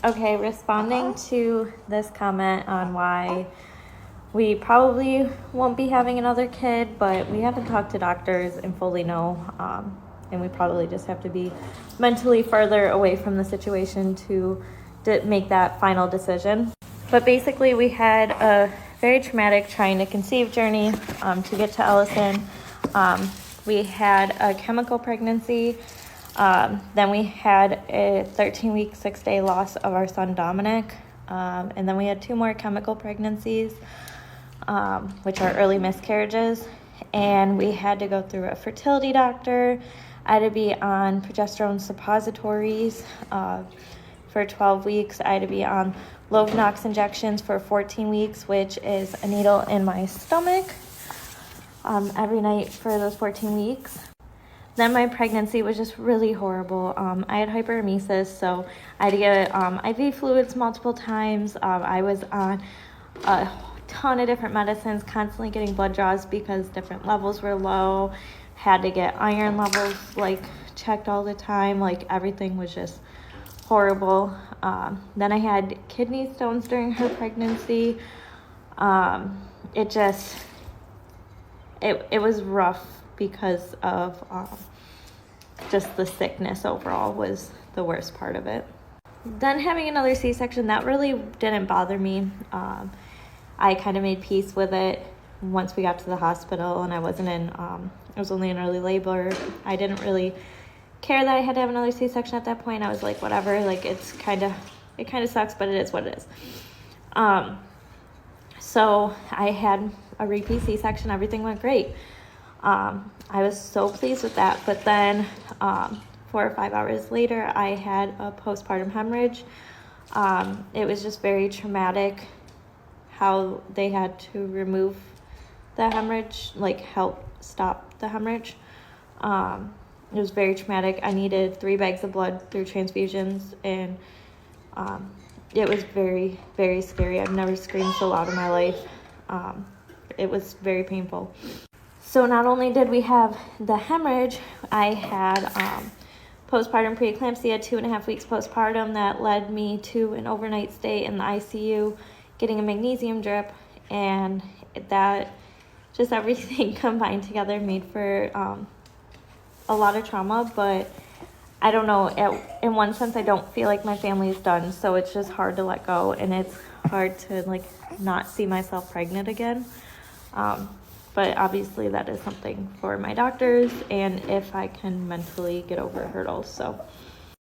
Okay, responding to this comment on why we probably won't be having another kid, but we haven't talked to doctors and fully know, and we probably just have to be mentally further away from the situation to make that final decision. But basically, we had a very traumatic trying to conceive journey to get to Ellison. We had a chemical pregnancy. Then we had a 13-week, 6-day loss of our son Dominic. And then we had 2 more chemical pregnancies, which are early miscarriages. And we had to go through a fertility doctor. I had to be on progesterone suppositories for 12 weeks. I had to be on Lovenox injections for 14 weeks, which is a needle in my stomach every night for those 14 weeks. Then my pregnancy was just really horrible. I had hyperemesis, so I had to get IV fluids multiple times. I was on a ton of different medicines, constantly getting blood draws because different levels were low. Had to get iron levels checked all the time. Everything was just horrible. Then I had kidney stones during her pregnancy. It was rough because of just the sickness overall was the worst part of it. Then having another C-section, that really didn't bother me. I kind of made peace with it once we got to the hospital, and I was only in early labor. I didn't really care that I had to have another C-section at that point. I was like, whatever, it kind of sucks, but it is what it is. So I had a repeat C-section. Everything went great. I was so pleased with that. But then 4 or 5 hours later, I had a postpartum hemorrhage. It was just very traumatic how they had to remove the hemorrhage, help stop the hemorrhage. It was very traumatic. I needed 3 bags of blood through transfusions, and it was very, very scary. I've never screamed so loud in my life. It was very painful. So not only did we have the hemorrhage, I had postpartum preeclampsia, 2.5 weeks postpartum that led me to an overnight stay in the ICU, getting a magnesium drip, and that just everything combined together made for a lot of trauma. But I don't know, in one sense I don't feel like my family is done, so it's just hard to let go, and it's hard to not see myself pregnant again. But obviously that is something for my doctors and if I can mentally get over hurdles. So